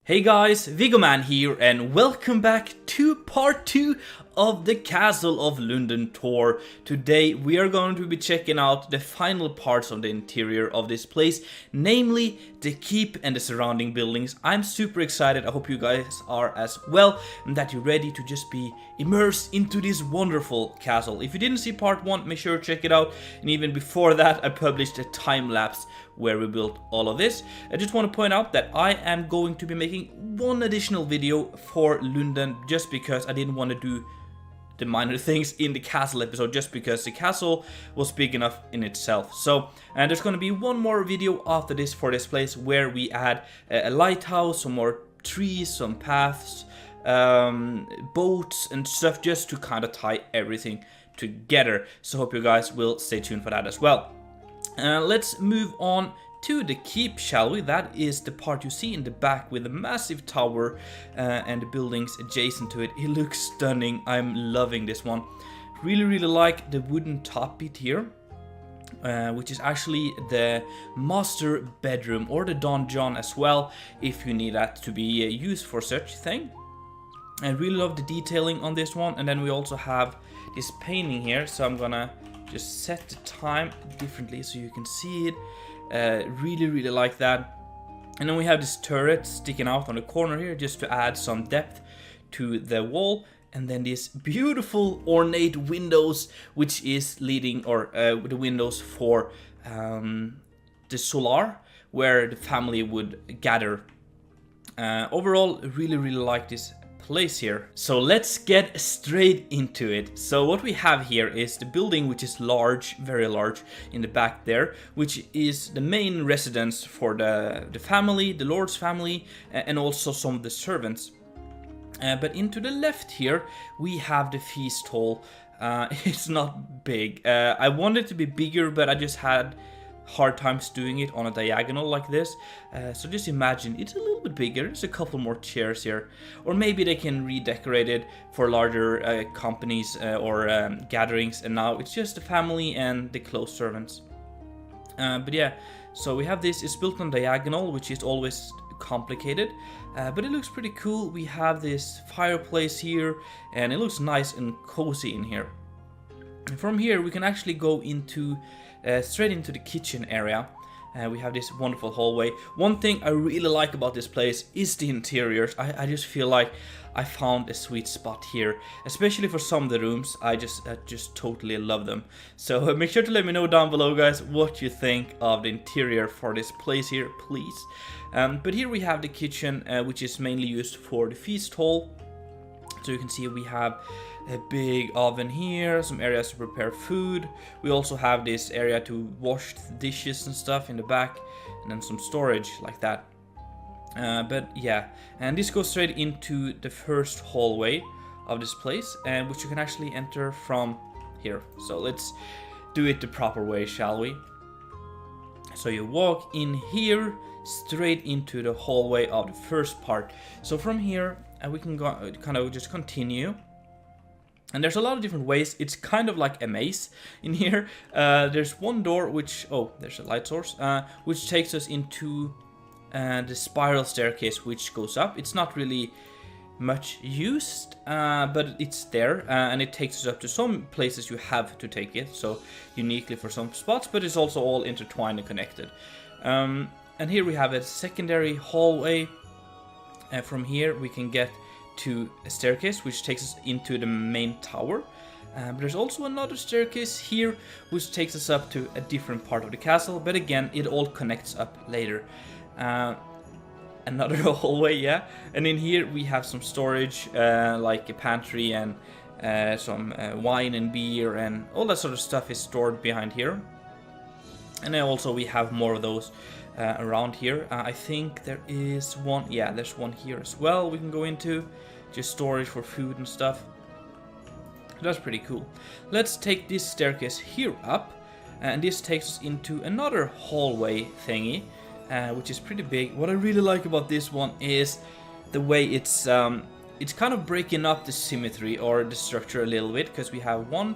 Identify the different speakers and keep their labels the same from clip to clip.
Speaker 1: Hey guys, Viggoman here and welcome back to part 2 of the Castle of Lunden tour. Today we are going to be checking out the final parts of the interior of this place, namely the keep and the surrounding buildings. I'm super excited, I hope you guys are as well, and that you're ready to just be immersed into this wonderful castle. If you didn't see part 1, make sure to check it out, and even before that I published a time-lapse where we built all of this. I just want to point out that I am going to be making one additional video for Lunden just because I didn't want to do the minor things in the castle episode, just because the castle was big enough in itself. So there's going to be one more video after this for this place where we add a lighthouse, some more trees, some paths, boats and stuff, just to kind of tie everything together. So hope you guys will stay tuned for that as well. Let's move on to the keep, shall we? That is the part you see in the back with the massive tower and the buildings adjacent to it. It looks stunning. I'm loving this one. Really like the wooden top bit here, which is actually the master bedroom or the donjon as well, if you need that to be used for such thing. I really love the detailing on this one. And then we also have this painting here, so I'm gonna just set the time differently so you can see it. Really like that. And then we have this turret sticking out on the corner here just to add some depth to the wall. And then these beautiful ornate windows, which is leading, or the windows for the solar, where the family would gather. Overall, really like this place here. So let's get straight into it. So what we have here is the building, which is large, very large in the back there, which is the main residence for the family, the Lord's family, and also some of the servants. But into the left here we have the feast hall. It's not big. I wanted it to be bigger, but I just had hard times doing it on a diagonal like this, so just imagine it's a little bit bigger. There's a couple more chairs here, or maybe they can redecorate it for larger companies or gatherings, and now it's just the family and the close servants. But yeah, so we have this. It's built on diagonal, which is always complicated, but it looks pretty cool. We have this fireplace here and it looks nice and cozy in here. And from here we can actually go into straight into the kitchen area. We have this wonderful hallway. One thing I really like about this place is the interiors. I just feel like I found a sweet spot here, especially for some of the rooms. I just totally love them. So make sure to let me know down below, guys, what you think of the interior for this place here, please. But here we have the kitchen, which is mainly used for the feast hall. So you can see we have a big oven here, some areas to prepare food. We also have this area to wash dishes and stuff in the back, and then some storage like that. But yeah, and this goes straight into the first hallway of this place, which you can actually enter from here. So let's do it the proper way, shall we? So you walk in here straight into the hallway of the first part. So from here we can go, kind of just continue. And there's a lot of different ways. It's kind of like a maze in here. There's one door which, oh, there's a light source, which takes us into the spiral staircase, which goes up. It's not really much used, but it's there, and it takes us up to some places you have to take it, so uniquely for some spots, but it's also all intertwined and connected. And here we have a secondary hallway, and from here we can get to a staircase which takes us into the main tower. But there's also another staircase here which takes us up to a different part of the castle, but again it all connects up later. Another hallway, yeah, and in here we have some storage, like a pantry, and some wine and beer and all that sort of stuff is stored behind here. And then also we have more of those around here. I think there is one, yeah, there's one here as well we can go into, just storage for food and stuff. That's pretty cool. Let's take this staircase here up, and this takes us into another hallway thingy, which is pretty big. What I really like about this one is the way it's kind of breaking up the symmetry or the structure a little bit, because we have one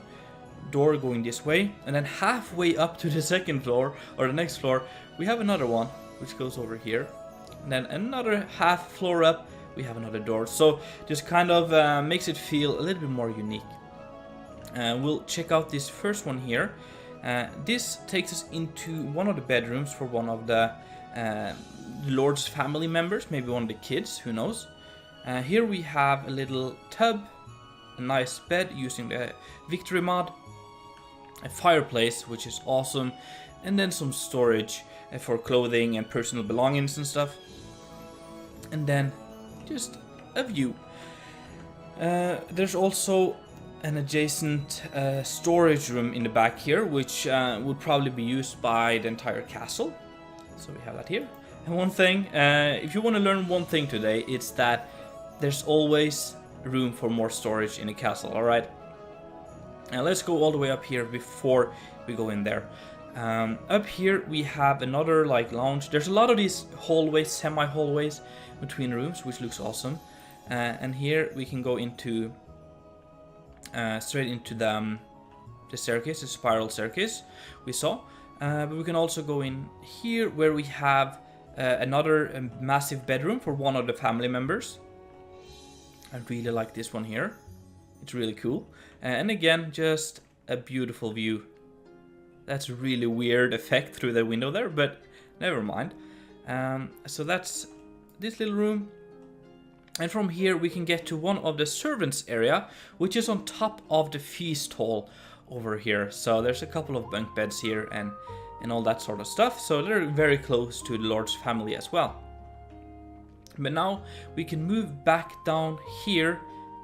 Speaker 1: door going this way, and then halfway up to the second floor or the next floor we have another one which goes over here. And then another half floor up, we have another door. So just kind of makes it feel a little bit more unique. We'll check out this first one here. This takes us into one of the bedrooms for one of the Lord's family members, maybe one of the kids, who knows. Here we have a little tub, a nice bed using the Victory mod, a fireplace, which is awesome, and then some storage for clothing and personal belongings and stuff. And then just a view. There's also an adjacent storage room in the back here, which would probably be used by the entire castle. So we have that here. And one thing, if you want to learn one thing today, it's that there's always room for more storage in a castle, alright? Now let's go all the way up here before we go in there. Up here we have another like lounge. There's a lot of these hallways, semi-hallways between rooms, which looks awesome. And here we can go into straight into the staircase, the spiral staircase we saw. But we can also go in here where we have another massive bedroom for one of the family members. I really like this one here. It's really cool. And again, just a beautiful view. That's a really weird effect through the window there, but never mind. So that's this little room. And from here we can get to one of the servants area, which is on top of the feast hall over here. So there's a couple of bunk beds here and all that sort of stuff. So they're very close to the Lord's family as well. But now we can move back down here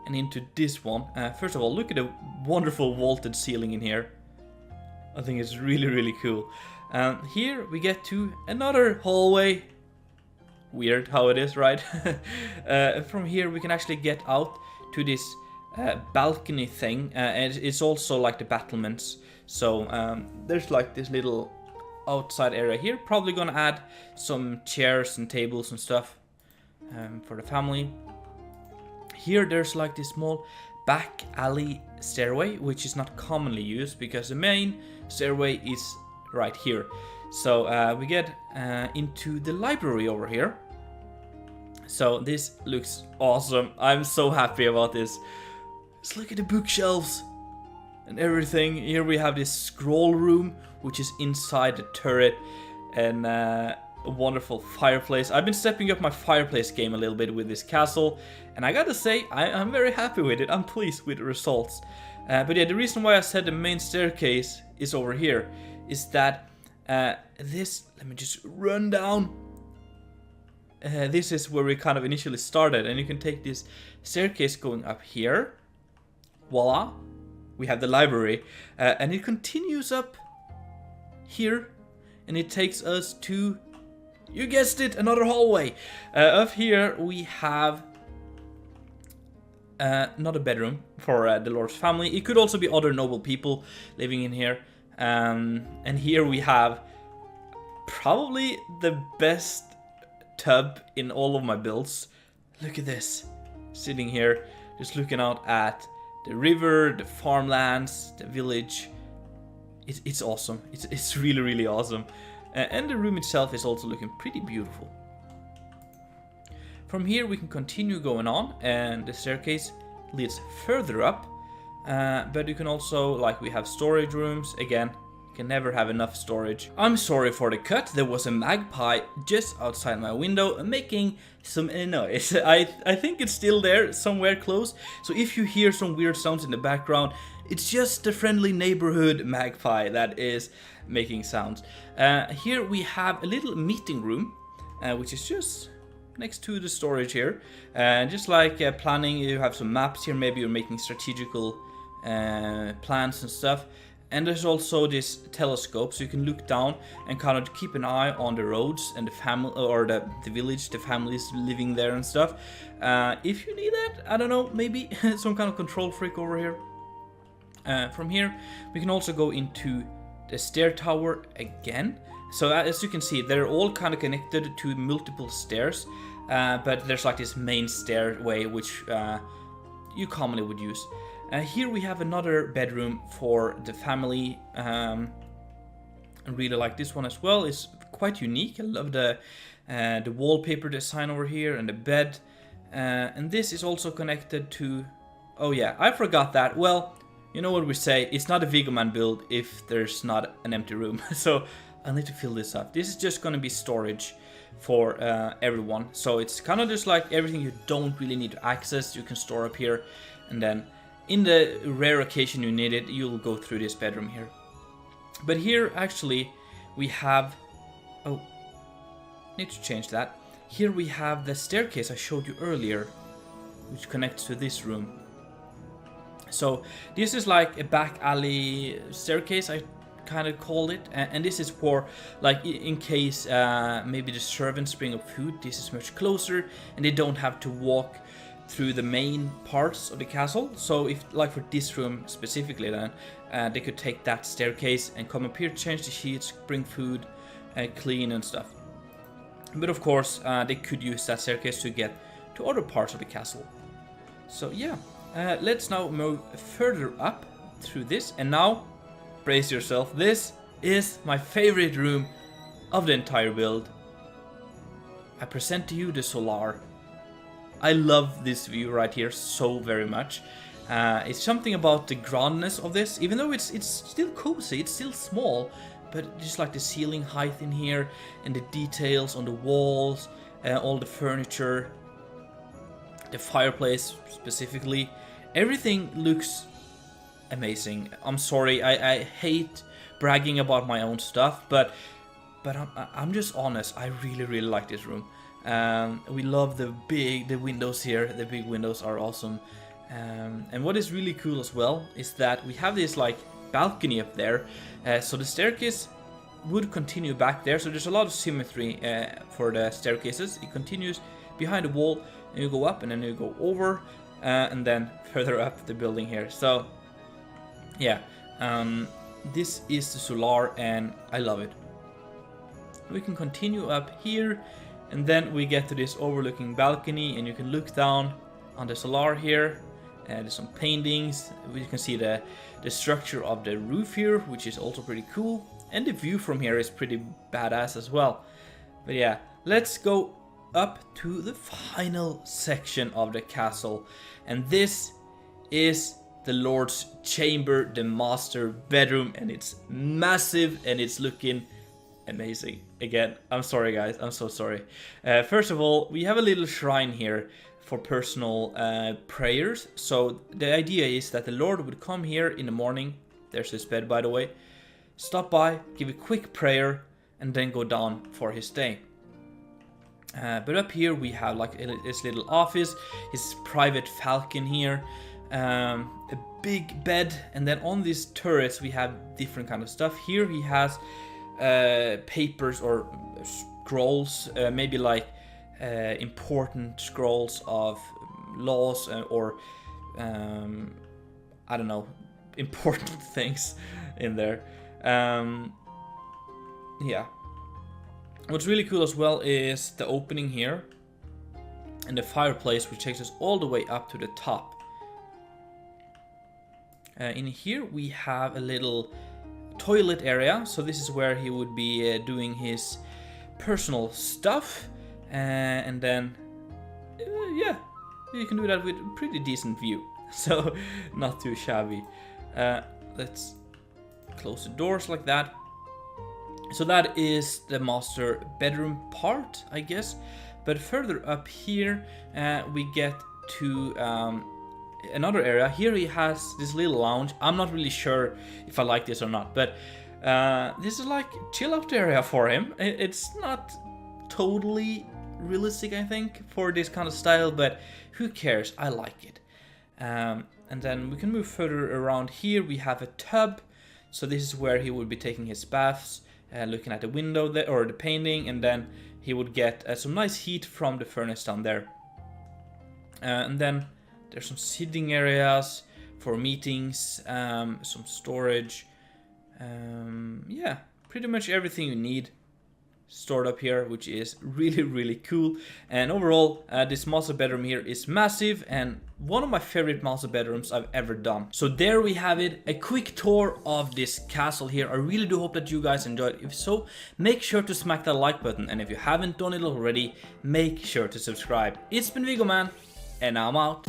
Speaker 1: and into this one. First of all, look at the wonderful vaulted ceiling in here. I think it's really, really cool. Here we get to another hallway. Weird how it is, right? From here we can actually get out to this balcony thing. And it's also like the battlements. So there's like this little outside area here. Probably gonna add some chairs and tables and stuff for the family. Here there's like this small back alley stairway, which is not commonly used because the main stairway is right here. So we get into the library over here. So this looks awesome. I'm so happy about this. Just look at the bookshelves and everything. Here we have this scroll room, which is inside the turret, and a wonderful fireplace. I've been stepping up my fireplace game a little bit with this castle, and I gotta say, I'm very happy with it. I'm pleased with the results. But yeah, the reason why I said the main staircase is over here is that this, let me just run down. This is where we kind of initially started, and you can take this staircase going up here. Voila, we have the library, and it continues up here, and it takes us to, you guessed it, another hallway. Up here we have not a bedroom for the Lord's family. It could also be other noble people living in here. And here we have probably the best tub in all of my builds. Look at this, sitting here, just looking out at the river, the farmlands, the village. It's awesome. It's really, really awesome. And the room itself is also looking pretty beautiful. From here we can continue going on, and the staircase leads further up. But you can also, like, we have storage rooms. Again, you can never have enough storage. I'm sorry for the cut. There was a magpie just outside my window making some noise. I think it's still there somewhere close. So if you hear some weird sounds in the background, it's just the friendly neighborhood magpie that is making sounds. Here we have a little meeting room, which is just next to the storage here. Just like planning, you have some maps here. Maybe you're making strategical plans and stuff. And there's also this telescope, so you can look down and kind of keep an eye on the roads and the family, or the village, the families living there and stuff. If you need that, I don't know, maybe some kind of control freak over here. From here, we can also go into the stair tower again. So as you can see, they're all kind of connected to multiple stairs, but there's like this main stairway, which you commonly would use. Here we have another bedroom for the family. I really like this one as well. It's quite unique. I love the the wallpaper design over here, and the bed. And this is also connected to... Oh yeah, I forgot that. Well, you know what we say, it's not a Viggoman build if there's not an empty room. So I need to fill this up. This is just going to be storage for everyone. So it's kind of just like everything you don't really need to access, you can store up here. And then in the rare occasion you need it, you'll go through this bedroom here. But here actually we have... Oh, need to change that. Here we have the staircase I showed you earlier, which connects to this room. So this is like a back alley staircase, I kind of called it, and this is for like in case maybe the servants bring up food. This is much closer and they don't have to walk through the main parts of the castle. So if like for this room specifically, then they could take that staircase and come up here, change the sheets, bring food, clean and stuff. But of course they could use that staircase to get to other parts of the castle. So yeah. Let's now move further up through this, and now, brace yourself, this is my favorite room of the entire build. I present to you the Solar. I love this view right here so very much. It's something about the grandness of this, even though it's still cozy, it's still small, but just like the ceiling height in here, and the details on the walls, all the furniture, the fireplace specifically, everything looks amazing. I'm sorry, I hate bragging about my own stuff, but I'm just honest. I really like this room. We love the windows here. The big windows are awesome. And what is really cool as well is that we have this like balcony up there. So the staircase would continue back there. So there's a lot of symmetry for the staircases. It continues behind the wall, and you go up, and then you go over, and then further up the building here. So yeah, this is the Solar, and I love it. We can continue up here, and then we get to this overlooking balcony, and you can look down on the Solar here. There's some paintings. We can see the structure of the roof here, which is also pretty cool, and the view from here is pretty badass as well. But yeah, let's go up to the final section of the castle, and this is the Lord's Chamber, the master bedroom, and it's massive and it's looking amazing. Again, I'm sorry guys, I'm so sorry. First of all, we have a little shrine here for personal prayers. So the idea is that the Lord would come here in the morning, there's his bed by the way, stop by, give a quick prayer, and then go down for his day. But up here we have like his little office, his private falcon here, a big bed, and then on these turrets we have different kind of stuff. Here he has papers or scrolls, maybe like important scrolls of laws or I don't know, important things in there. Yeah. What's really cool as well is the opening here and the fireplace, which takes us all the way up to the top. In here we have a little toilet area, so this is where he would be doing his personal stuff, and then yeah, you can do that with a pretty decent view, so not too shabby. Let's close the doors like that. So that is the master bedroom part, I guess. But further up here, we get to another area. Here he has this little lounge. I'm not really sure if I like this or not, but this is like chill out area for him. It's not totally realistic, I think, for this kind of style, but who cares? I like it. And then we can move further around here. We have a tub. So this is where he would be taking his baths. Looking at the window there, or the painting, and then he would get some nice heat from the furnace down there. And then there's some sitting areas for meetings, some storage. Yeah, pretty much everything you need. stored up here, which is really cool. And overall, this master bedroom here is massive and one of my favorite master bedrooms I've ever done. So there we have it, a quick tour of this castle here. I really do hope that you guys enjoyed. If so, make sure to smack that like button, and if you haven't done it already, make sure to subscribe. It's been Viggoman, and I'm out.